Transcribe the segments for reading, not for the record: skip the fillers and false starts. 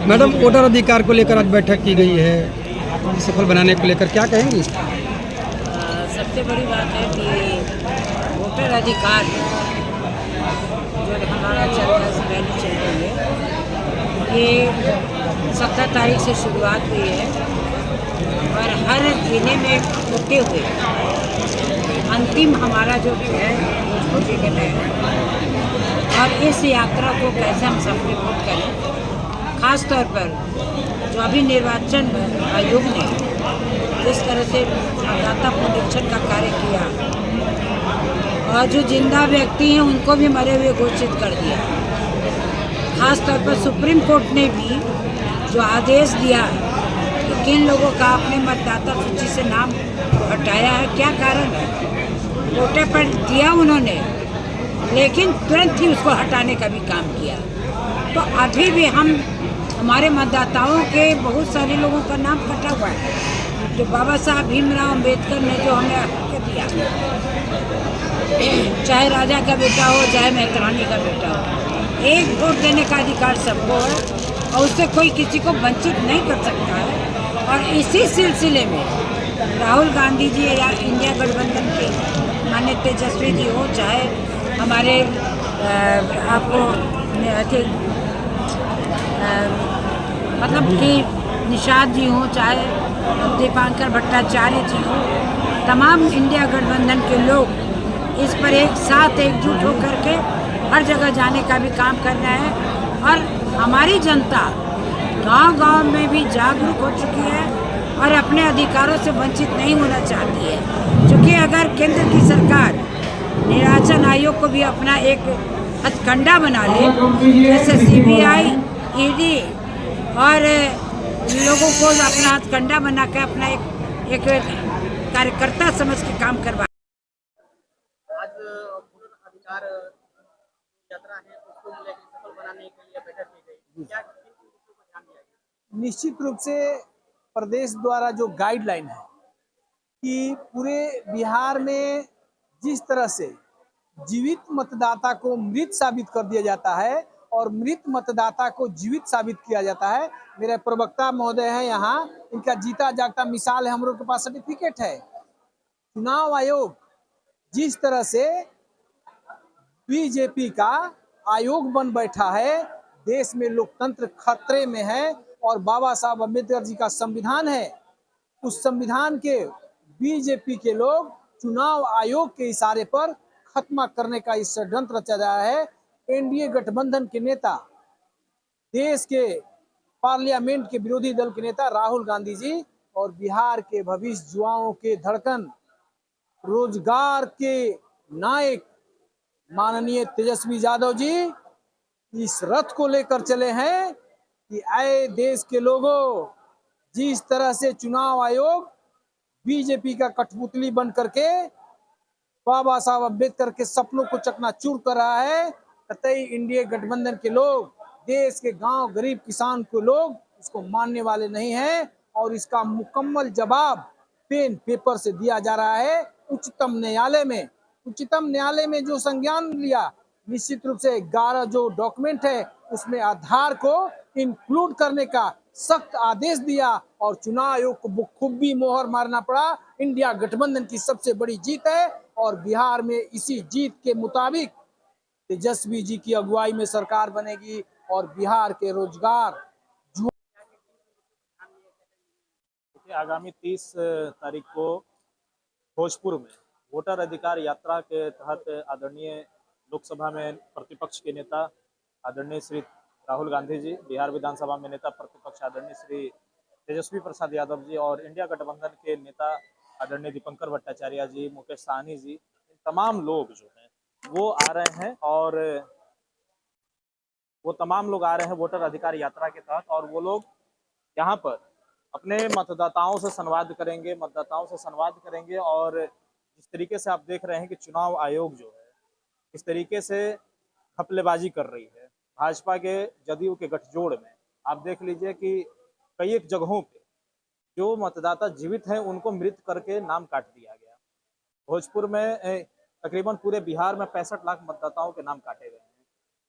Madam, voter अधिकार को लेकर आज बैठक की गई है, सफल बनाने को लेकर क्या कहेंगी? सबसे बड़ी बात है कि वोटर अधिकार जो हमारा चल रहा है, रैली चल रही है, ये 17 तारीख से शुरुआत हुई है और हर जिले में होते हुए अंतिम हमारा जो है वो झोजिले में है। और इस यात्रा को कैसे हम सफलीकृत करें, खास तौर पर जो अभी निर्वाचन आयोग ने जिस तरह से मतदाता पुनरीक्षण का कार्य किया और जो जिंदा व्यक्ति हैं उनको भी मरे हुए घोषित कर दिया। खास तौर पर सुप्रीम कोर्ट ने भी जो आदेश दिया कि किन लोगों का अपने मतदाता सूची से नाम हटाया है, क्या कारण है, वोटर पर दिया उन्होंने, लेकिन तुरंत ही उसको हटाने का भी काम किया। तो अभी भी हमारे मतदाताओं के बहुत सारे लोगों का नाम कटा हुआ है, जो बाबा साहब भीमराव अम्बेडकर ने जो हमें हक दिया, चाहे राजा का बेटा हो चाहे मेहतरानी का बेटा हो, एक वोट देने का अधिकार सबको है और उससे कोई किसी को वंचित नहीं कर सकता है। और इसी सिलसिले में राहुल गांधी जी या इंडिया गठबंधन के माननीय तेजस्वी जी हो, चाहे हमारे आपको मतलब कि निषाद जी हों, चाहे दीपांकर भट्टाचार्य जी हों, तमाम इंडिया गठबंधन के लोग इस पर एक साथ एकजुट होकर के हर जगह जाने का भी काम कर रहे हैं। और हमारी जनता गांव-गांव में भी जागरूक हो चुकी है और अपने अधिकारों से वंचित नहीं होना चाहती है। क्योंकि अगर केंद्र की सरकार निर्वाचन आयोग को भी अपना एक हथकंडा बना ले, जैसे सीबीआई, ईडी और लोगों को अपना हथकंडा बना के अपना एक कार्यकर्ता समझ के काम करवा। आज वोटर अधिकार यात्रा है उसको सफल बनाने के लिए बैठक की गई, क्या किन चीजों को ध्यान दिया गया? निश्चित रूप से प्रदेश द्वारा जो गाइडलाइन है कि पूरे बिहार में जिस तरह से जीवित मतदाता को मृत साबित कर दिया जाता है और मृत मतदाता को जीवित साबित किया जाता है, मेरे प्रवक्ता महोदय हैं यहाँ, इनका जीता जागता मिसाल है, हम लोग के पास सर्टिफिकेट है। चुनाव आयोग जिस तरह से बीजेपी का आयोग बन बैठा है, देश में लोकतंत्र खतरे में है और बाबा साहब अम्बेडकर जी का संविधान है, उस संविधान के बीजेपी के लोग चुनाव आयोग के इशारे पर खत्म करने का इस षड्यंत्र रचा जा रहा है। एनडीए गठबंधन के नेता, देश के पार्लियामेंट के विरोधी दल के नेता राहुल गांधी जी और बिहार के भविष्य युवाओं के धड़कन, रोजगार के नायक माननीय तेजस्वी यादव जी इस रथ को लेकर चले हैं कि आए देश के लोगों, जिस तरह से चुनाव आयोग बीजेपी का कठपुतली बन करके बाबा साहब अम्बेडकर के सपनों को चकनाचूर कर रहा है, कतई इंडिया गठबंधन के लोग, देश के गांव गरीब किसान को लोग इसको मानने वाले नहीं हैं और इसका मुकम्मल जवाब पेन पेपर से दिया जा रहा है उच्चतम न्यायालय में। उच्चतम न्यायालय में जो संज्ञान लिया, निश्चित रूप से 11 जो डॉक्यूमेंट है उसमें आधार को इंक्लूड करने का सख्त आदेश दिया और चुनाव आयोग को खूबी मोहर मारना पड़ा। इंडिया गठबंधन की सबसे बड़ी जीत है और बिहार में इसी जीत के मुताबिक तेजस्वी जी की अगुवाई में सरकार बनेगी और बिहार के रोजगार। आगामी 30 तारीख को भोजपुर में वोटर अधिकार यात्रा के तहत आदरणीय लोकसभा में प्रतिपक्ष के नेता आदरणीय श्री राहुल गांधी जी, बिहार विधानसभा में नेता प्रतिपक्ष आदरणीय श्री तेजस्वी प्रसाद यादव जी और इंडिया गठबंधन के नेता आदरणीय दीपंकर भट्टाचार्य जी, मुकेश सहनी जी, तमाम लोग जो हैं वो आ रहे हैं और वो तमाम लोग आ रहे हैं वोटर अधिकार यात्रा के तहत और वो लोग यहाँ पर अपने मतदाताओं से संवाद करेंगे और जिस तरीके से आप देख रहे हैं कि चुनाव आयोग जो है इस तरीके से घपलेबाजी कर रही है भाजपा के जदयू के गठजोड़ में, आप देख लीजिए कि कई एक जगहों पे जो मतदाता जीवित हैं उनको मृत करके नाम काट दिया गया। भोजपुर में तकरीबन पूरे बिहार में 65 लाख मतदाताओं के नाम काटे गए हैं।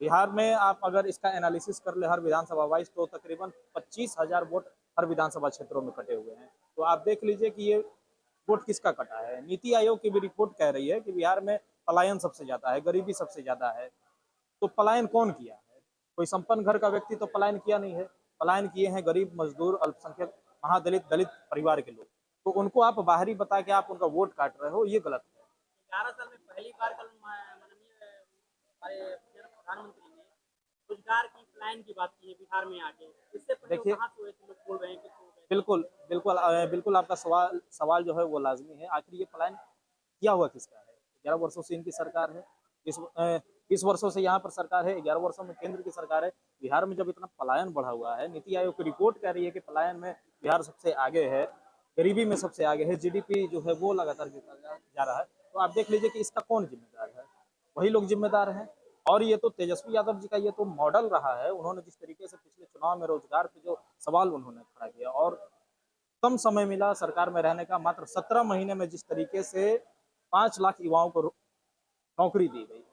बिहार में आप अगर इसका एनालिसिस कर ले हर विधानसभा वाइज तो तकरीबन 25,000 वोट हर विधानसभा क्षेत्रों में कटे हुए हैं। तो आप देख लीजिए कि ये वोट किसका कटा है। नीति आयोग की भी रिपोर्ट कह रही है कि बिहार में पलायन सबसे ज्यादा है, गरीबी सबसे ज्यादा है। तो पलायन कौन किया है? कोई संपन्न घर का व्यक्ति तो पलायन किया नहीं है। पलायन किए हैं गरीब, मजदूर, अल्पसंख्यक, महादलित, दलित परिवार के लोग। तो उनको आप बाहरी बता के आप उनका वोट काट रहे हो, ये गलत है। 11 साल में पहली बार कल माननीय हमारे प्रधानमंत्री ने रोजगार की प्लान की बात की है बिहार में आके। इससे पहले देखिए, कहाँ से हुए थे, लोग बोल रहे हैं कि तो बिल्कुल बिल्कुल बिल्कुल आपका सवाल जो है वो लाजमी है। आखिर ये पलायन किया हुआ किसका है? 11 वर्षों से इनकी सरकार है, 20 वर्षों से यहाँ पर सरकार है, 11 वर्षों में केंद्र की सरकार है। बिहार में जब इतना पलायन बढ़ा हुआ है, नीति आयोग की रिपोर्ट कह रही है कि पलायन में बिहार सबसे आगे है, गरीबी में सबसे आगे है, जीडीपी जो है वो लगातार गिरता जा रहा है। तो आप देख लीजिए कि इसका कौन जिम्मेदार है? वही लोग जिम्मेदार हैं। और ये तो तेजस्वी यादव जी का ये तो मॉडल रहा है। उन्होंने जिस तरीके से पिछले चुनाव में रोजगार पे जो सवाल उन्होंने खड़ा किया, और कम समय मिला सरकार में रहने का, मात्र 17 महीने में जिस तरीके से 5 लाख युवाओं को नौकरी दी गई,